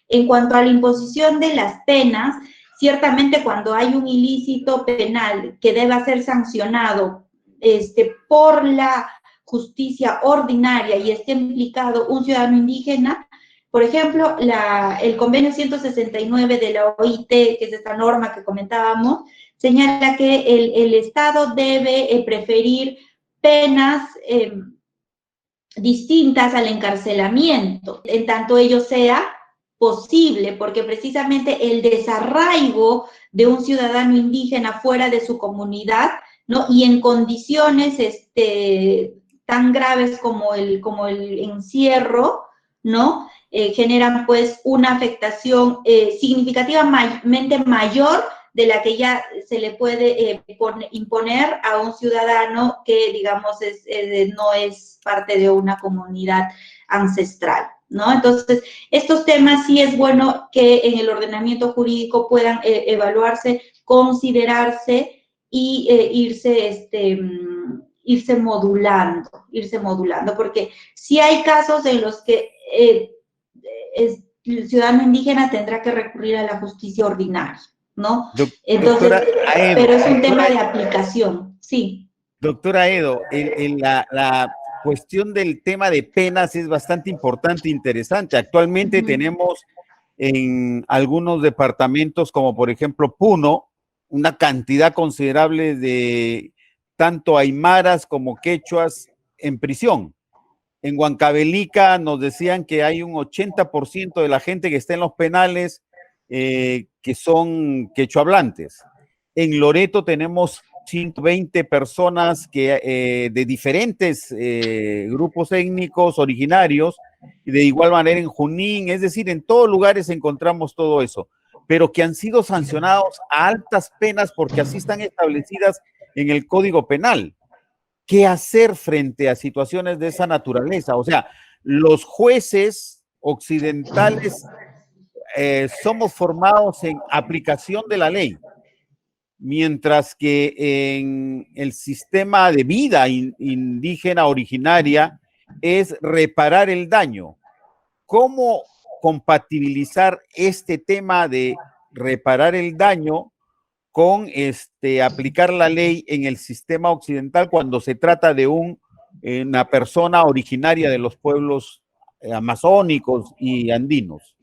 En cuanto a la imposición de las penas, ciertamente cuando hay un ilícito penal que deba ser sancionado por la justicia ordinaria y esté implicado un ciudadano indígena, por ejemplo, el convenio 169 de la OIT, que es esta norma que comentábamos, señala que el Estado debe preferir penas distintas al encarcelamiento, en tanto ello sea posible, porque precisamente el desarraigo de un ciudadano indígena fuera de su comunidad, ¿no? Y en condiciones tan graves como el encierro, ¿no? Generan pues una afectación significativamente mayor de la que ya se le puede imponer a un ciudadano que, digamos, no es parte de una comunidad ancestral, ¿no? Entonces, estos temas sí es bueno que en el ordenamiento jurídico puedan evaluarse, considerarse y irse modulando, porque sí hay casos en los que el ciudadano indígena tendrá que recurrir a la justicia ordinaria, ¿no? Entonces, Aedo, pero es un tema de aplicación, sí. Doctora Edo, la cuestión del tema de penas es bastante importante e interesante. Actualmente tenemos en algunos departamentos, como por ejemplo Puno, una cantidad considerable de tanto aymaras como quechuas en prisión. En Huancavelica nos decían que hay un 80% de la gente que está en los penales que son quechohablantes. En Loreto tenemos 120 personas de diferentes grupos étnicos originarios, y de igual manera en Junín, es decir, en todos lugares encontramos todo eso, pero que han sido sancionados a altas penas porque así están establecidas en el Código Penal. ¿qué hacer frente a situaciones de esa naturaleza? O sea, los jueces occidentales somos formados en aplicación de la ley, mientras que en el sistema de vida indígena originaria es reparar el daño. ¿Cómo compatibilizar este tema de reparar el daño con aplicar la ley en el sistema occidental cuando se trata de una persona originaria de los pueblos amazónicos y andinos?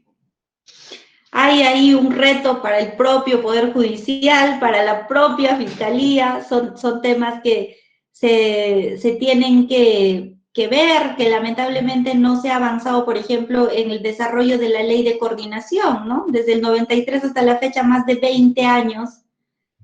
Hay ahí un reto para el propio Poder Judicial, para la propia Fiscalía, son temas que se tienen que ver, que lamentablemente no se ha avanzado, por ejemplo, en el desarrollo de la ley de coordinación, ¿no? Desde el 93 hasta la fecha, más de 20 años.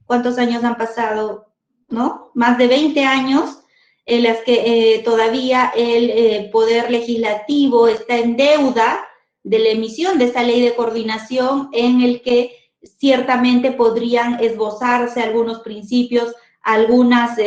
¿Cuántos años han pasado? ¿No? Más de 20 años en las que todavía el Poder Legislativo está en deuda de la emisión de esta ley de coordinación, en el que ciertamente podrían esbozarse algunos principios, algunas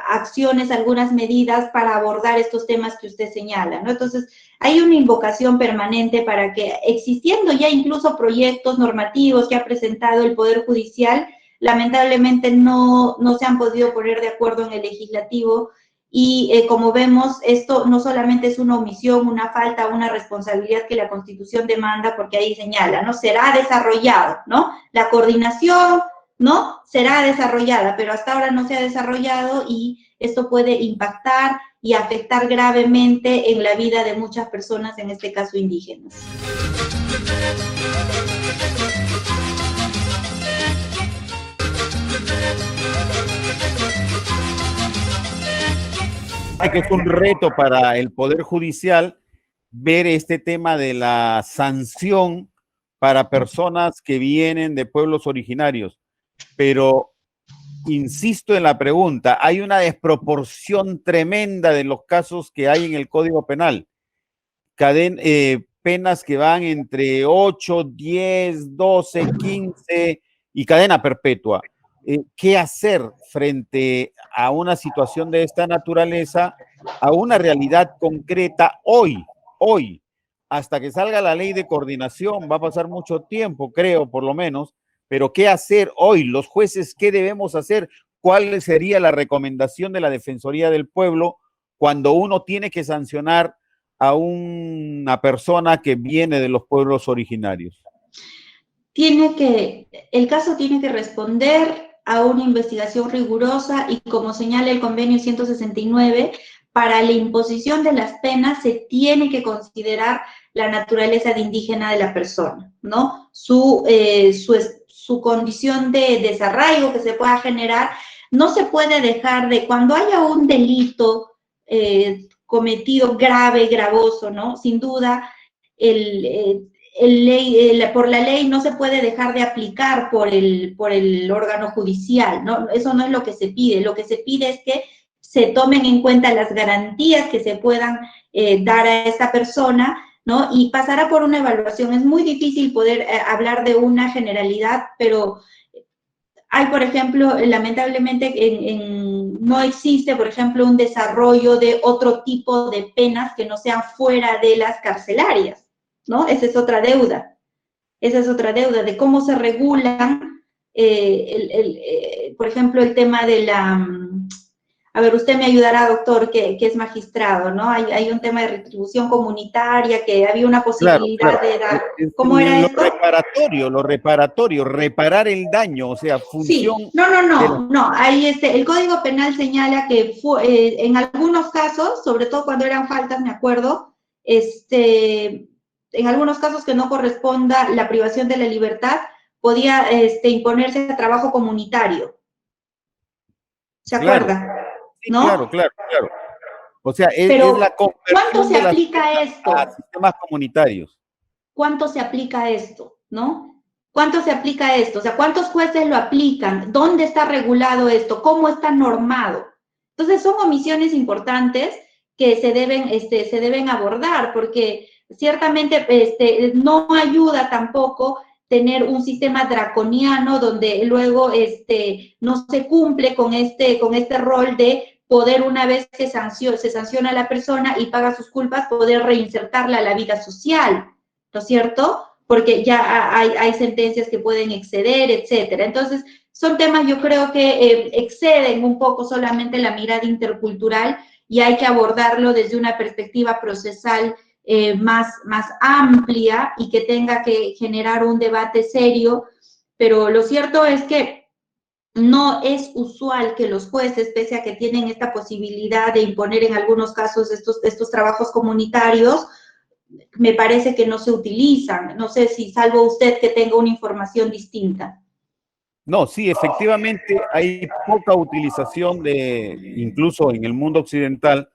acciones, algunas medidas para abordar estos temas que usted señala, ¿no? Entonces, hay una invocación permanente para que, existiendo ya incluso proyectos normativos que ha presentado el Poder Judicial, lamentablemente no se han podido poner de acuerdo en el legislativo. Y como vemos, esto no solamente es una omisión, una falta, una responsabilidad que la Constitución demanda, porque ahí señala, ¿no? Será desarrollado, ¿no? La coordinación, ¿no? Será desarrollada, pero hasta ahora no se ha desarrollado, y esto puede impactar y afectar gravemente en la vida de muchas personas, en este caso indígenas. Que es un reto para el Poder Judicial ver este tema de la sanción para personas que vienen de pueblos originarios. Pero insisto en la pregunta, hay una desproporción tremenda de los casos que hay en el Código Penal. Penas que van entre 8, 10, 12, 15 y cadena perpetua. ¿Qué hacer frente a una situación de esta naturaleza, a una realidad concreta hoy, hasta que salga la ley de coordinación? Va a pasar mucho tiempo, creo, por lo menos, pero ¿qué hacer hoy? Los jueces, ¿qué debemos hacer? ¿Cuál sería la recomendación de la Defensoría del Pueblo cuando uno tiene que sancionar a una persona que viene de los pueblos originarios? El caso tiene que responder a una investigación rigurosa, y como señala el convenio 169, para la imposición de las penas se tiene que considerar la naturaleza de indígena de la persona, ¿no? Su condición de desarraigo que se pueda generar. No se puede dejar de, cuando haya un delito cometido grave, gravoso, ¿no? Sin duda, por la ley no se puede dejar de aplicar por el órgano judicial, ¿no? Eso no es lo que se pide. Lo que se pide es que se tomen en cuenta las garantías que se puedan dar a esta persona, ¿no? Y pasará por una evaluación. Es muy difícil poder hablar de una generalidad, pero hay, por ejemplo, lamentablemente no existe, por ejemplo, un desarrollo de otro tipo de penas que no sean fuera de las carcelarias, ¿no? Esa es otra deuda. Esa es otra deuda de cómo se regulan, por ejemplo, el tema de la... A ver, usted me ayudará, doctor, que es magistrado, ¿no? Hay un tema de retribución comunitaria, que había una posibilidad de dar... ¿Cómo era esto? Lo reparatorio, reparar el daño, o sea, función... Sí, no. Ahí el Código Penal señala que en algunos casos, sobre todo cuando eran faltas, me acuerdo, en algunos casos que no corresponda la privación de la libertad, podía imponerse a trabajo comunitario. ¿Se acuerda? Sí, ¿no? Claro. O sea, es la conversión. ¿Cuánto se aplica esto? A sistemas comunitarios. ¿Cuánto se aplica esto? ¿No? ¿Cuánto se aplica esto? O sea, ¿cuántos jueces lo aplican? ¿Dónde está regulado esto? ¿Cómo está normado? Entonces, son omisiones importantes que se deben abordar, porque ciertamente no ayuda tampoco tener un sistema draconiano donde luego no se cumple con este rol de poder, una vez que se sanciona a la persona y paga sus culpas, poder reinsertarla a la vida social, ¿no es cierto? Porque ya hay sentencias que pueden exceder, etcétera. Entonces, son temas, yo creo que exceden un poco solamente la mirada intercultural y hay que abordarlo desde una perspectiva procesal más amplia y que tenga que generar un debate serio, pero lo cierto es que no es usual que los jueces, pese a que tienen esta posibilidad de imponer en algunos casos estos trabajos comunitarios, me parece que no se utilizan. No sé si, salvo usted, que tenga una información distinta. No, sí, efectivamente hay poca utilización incluso en el mundo occidental,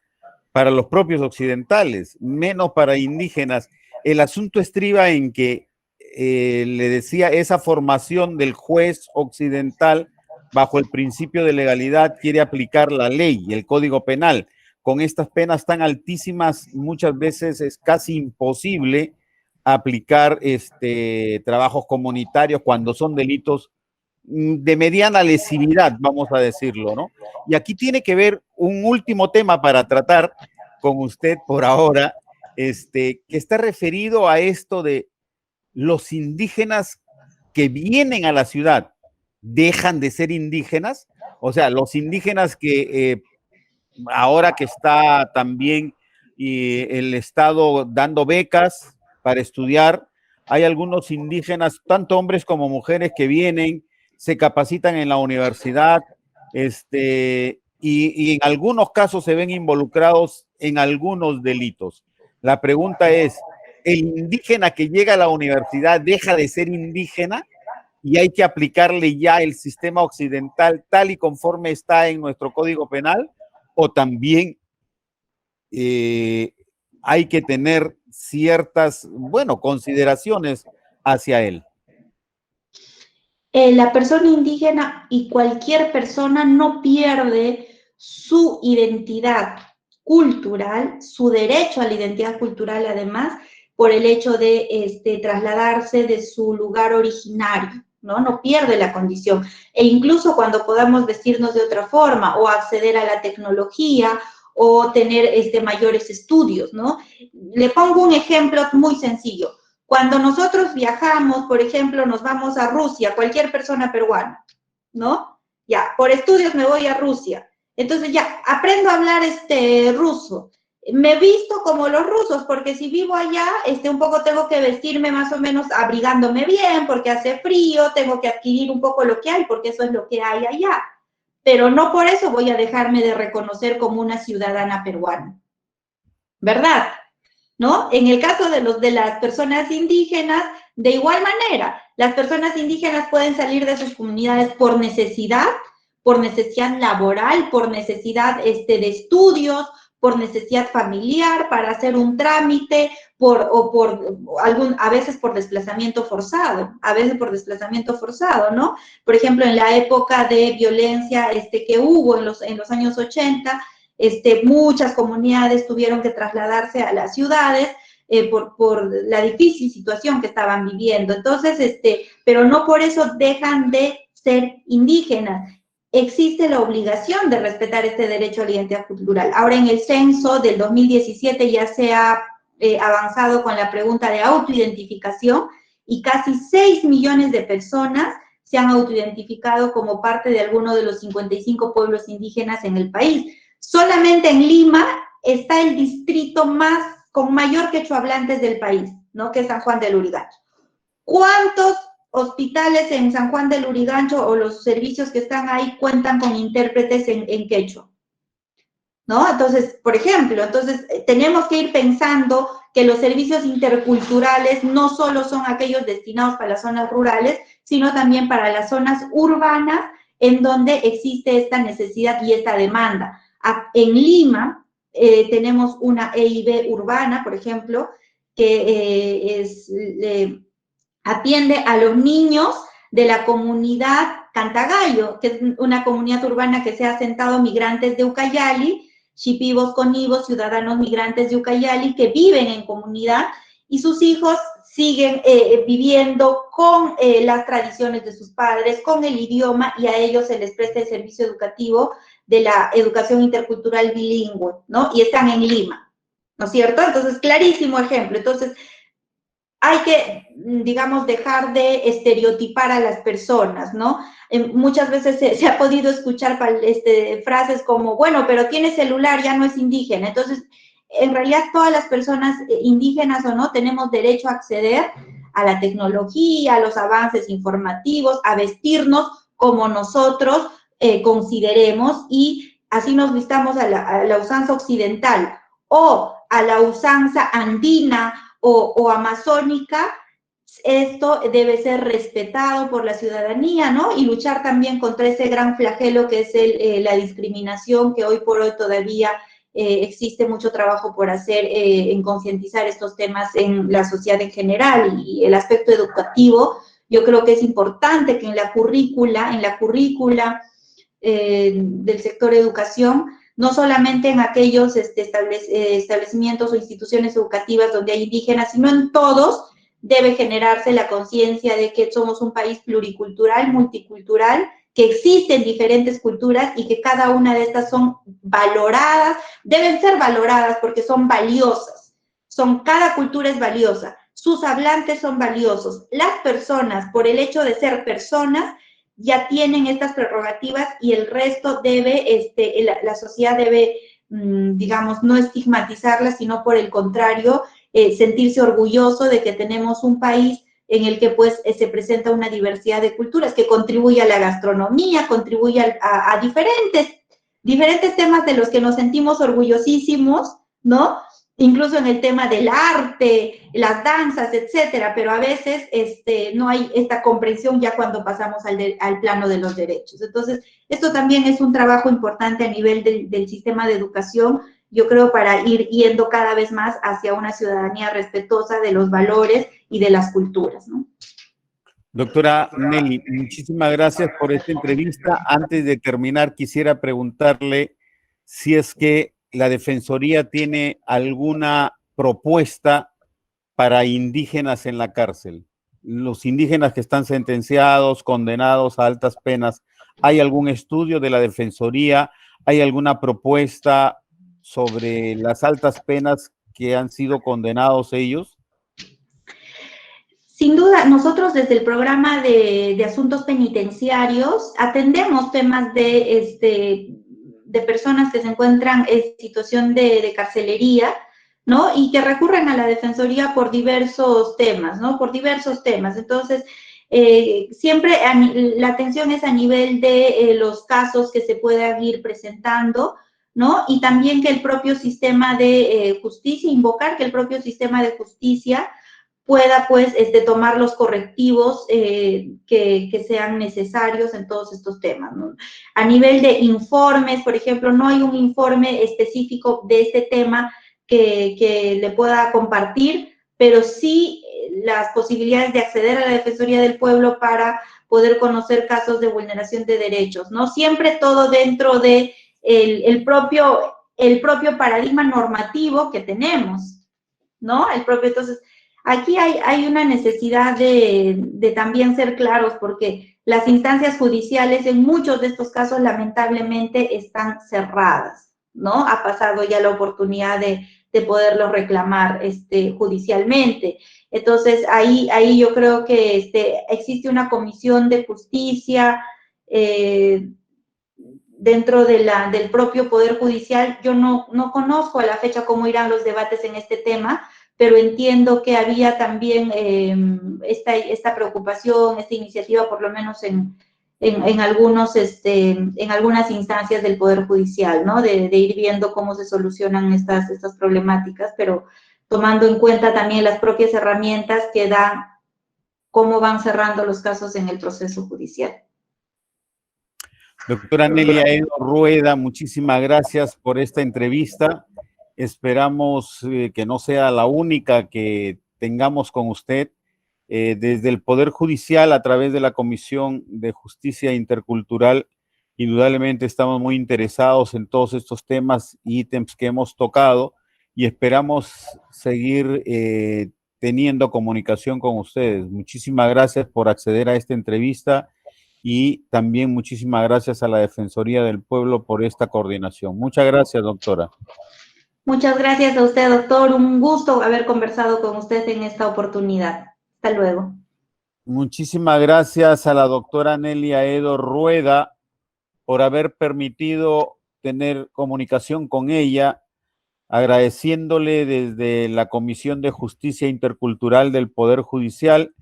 para los propios occidentales, menos para indígenas. El asunto estriba en que, le decía, esa formación del juez occidental bajo el principio de legalidad quiere aplicar la ley y el código penal. Con estas penas tan altísimas, muchas veces es casi imposible aplicar trabajos comunitarios cuando son delitos de mediana lesividad, vamos a decirlo, ¿no? Y aquí tiene que ver un último tema para tratar con usted por ahora, que está referido a esto de los indígenas que vienen a la ciudad, dejan de ser indígenas, o sea, los indígenas que ahora que está también el Estado dando becas para estudiar, hay algunos indígenas, tanto hombres como mujeres, que vienen, se capacitan en la universidad, y en algunos casos se ven involucrados en algunos delitos. La pregunta es, ¿el indígena que llega a la universidad deja de ser indígena y hay que aplicarle ya el sistema occidental tal y conforme está en nuestro Código Penal? ¿O también hay que tener ciertas, bueno, consideraciones hacia él? La persona indígena y cualquier persona no pierde su identidad cultural, su derecho a la identidad cultural, además, por el hecho de trasladarse de su lugar originario, ¿no? No pierde la condición. E incluso cuando podamos vestirnos de otra forma o acceder a la tecnología o tener mayores estudios, ¿no? Le pongo un ejemplo muy sencillo. Cuando nosotros viajamos, por ejemplo, nos vamos a Rusia, cualquier persona peruana, ¿no? Ya, por estudios me voy a Rusia. Entonces ya, aprendo a hablar ruso. Me visto como los rusos, porque si vivo allá, un poco tengo que vestirme más o menos abrigándome bien, porque hace frío, tengo que adquirir un poco lo que hay, porque eso es lo que hay allá. Pero no por eso voy a dejarme de reconocer como una ciudadana peruana, ¿verdad? ¿No? En el caso de las personas indígenas, de igual manera, las personas indígenas pueden salir de sus comunidades por necesidad laboral, por necesidad de estudios, por necesidad familiar, para hacer un trámite, a veces por desplazamiento forzado, ¿no? Por ejemplo, en la época de violencia que hubo en los años 80, muchas comunidades tuvieron que trasladarse a las ciudades por la difícil situación que estaban viviendo. Entonces, pero no por eso dejan de ser indígenas. Existe la obligación de respetar este derecho a la identidad cultural. Ahora, en el censo del 2017 ya se ha avanzado con la pregunta de autoidentificación y casi 6 millones de personas se han autoidentificado como parte de alguno de los 55 pueblos indígenas en el país. Solamente en Lima está el distrito con mayor quechohablantes del país, ¿no? Que es San Juan del Lurigancho. ¿Cuántos hospitales en San Juan del Lurigancho o los servicios que están ahí cuentan con intérpretes en quechua? ¿No? Entonces, por ejemplo, tenemos que ir pensando que los servicios interculturales no solo son aquellos destinados para las zonas rurales, sino también para las zonas urbanas en donde existe esta necesidad y esta demanda. En Lima tenemos una EIB urbana, por ejemplo, que atiende a los niños de la comunidad Cantagallo, que es una comunidad urbana que se ha asentado migrantes de Ucayali, shipibos, conibos, ciudadanos migrantes de Ucayali que viven en comunidad y sus hijos siguen viviendo con las tradiciones de sus padres, con el idioma, y a ellos se les presta el servicio educativo de la educación intercultural bilingüe, ¿no? Y están en Lima, ¿no es cierto? Entonces, clarísimo ejemplo. Entonces, hay que, digamos, dejar de estereotipar a las personas, ¿no? Muchas veces se ha podido escuchar frases como, bueno, pero tiene celular, ya no es indígena. Entonces, en realidad todas las personas, indígenas o no, tenemos derecho a acceder a la tecnología, a los avances informativos, a vestirnos como nosotros consideremos, y así nos vistamos a la usanza occidental o a la usanza andina o amazónica. Esto debe ser respetado por la ciudadanía, ¿no? Y luchar también contra ese gran flagelo que es la discriminación, que hoy por hoy todavía existe mucho trabajo por hacer en concientizar estos temas en la sociedad en general. Y el aspecto educativo, yo creo que es importante que en la currícula del sector educación, no solamente en aquellos establecimientos o instituciones educativas donde hay indígenas, sino en todos, debe generarse la conciencia de que somos un país pluricultural, multicultural, que existen diferentes culturas y que cada una de estas son valoradas, deben ser valoradas porque son valiosas. Cada cultura es valiosa, sus hablantes son valiosos, las personas, por el hecho de ser personas, ya tienen estas prerrogativas, y el resto debe, la sociedad debe, digamos, no estigmatizarlas, sino por el contrario, sentirse orgulloso de que tenemos un país en el que pues se presenta una diversidad de culturas que contribuye a la gastronomía, contribuye a diferentes temas de los que nos sentimos orgullosísimos, ¿no? Incluso en el tema del arte, las danzas, etcétera, pero a veces no hay esta comprensión ya cuando pasamos al plano de los derechos. Entonces, esto también es un trabajo importante a nivel del sistema de educación, yo creo, para ir yendo cada vez más hacia una ciudadanía respetuosa de los valores y de las culturas, ¿no? Doctora Nelly, muchísimas gracias por esta entrevista. Antes de terminar, quisiera preguntarle si es que la Defensoría tiene alguna propuesta para indígenas en la cárcel. Los indígenas que están sentenciados, condenados a altas penas, ¿hay algún estudio de la Defensoría? ¿Hay alguna propuesta sobre las altas penas que han sido condenados ellos? Sin duda, nosotros desde el programa de asuntos penitenciarios atendemos temas de personas que se encuentran en situación de carcelería, ¿no? Y que recurren a la Defensoría por diversos temas, ¿no? Por diversos temas. Entonces, siempre la atención es a nivel de los casos que se puedan ir presentando, ¿no? Y también que el propio sistema de justicia, invocar que el propio sistema de justicia pueda pues tomar los correctivos que sean necesarios en todos estos temas, ¿no? A nivel de informes, por ejemplo, no hay un informe específico de este tema que le pueda compartir, pero sí las posibilidades de acceder a la Defensoría del Pueblo para poder conocer casos de vulneración de derechos, ¿no? Siempre todo dentro de el propio paradigma normativo que tenemos, ¿no? Entonces, aquí hay una necesidad de también ser claros, porque las instancias judiciales en muchos de estos casos lamentablemente están cerradas, ¿no? Ha pasado ya la oportunidad de poderlos reclamar judicialmente. Entonces, ahí yo creo que existe una comisión de justicia dentro del propio Poder Judicial. Yo no conozco a la fecha cómo irán los debates en este tema, pero entiendo que había también esta preocupación, esta iniciativa, por lo menos en algunas instancias del Poder Judicial, ¿no? De ir viendo cómo se solucionan estas problemáticas, pero tomando en cuenta también las propias herramientas que dan, cómo van cerrando los casos en el proceso judicial. Doctora Nelia Edo Rueda, muchísimas gracias por esta entrevista. Esperamos que no sea la única que tengamos con usted. Desde el Poder Judicial, a través de la Comisión de Justicia Intercultural, indudablemente estamos muy interesados en todos estos temas y ítems que hemos tocado, y esperamos seguir teniendo comunicación con ustedes. Muchísimas gracias por acceder a esta entrevista y también muchísimas gracias a la Defensoría del Pueblo por esta coordinación. Muchas gracias, doctora. Muchas gracias a usted, doctor. Un gusto haber conversado con usted en esta oportunidad. Hasta luego. Muchísimas gracias a la doctora Nelia Edo Rueda por haber permitido tener comunicación con ella, agradeciéndole desde la Comisión de Justicia Intercultural del Poder Judicial.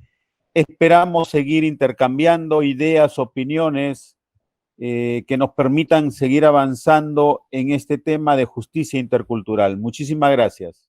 Esperamos seguir intercambiando ideas, opiniones que nos permitan seguir avanzando en este tema de justicia intercultural. Muchísimas gracias.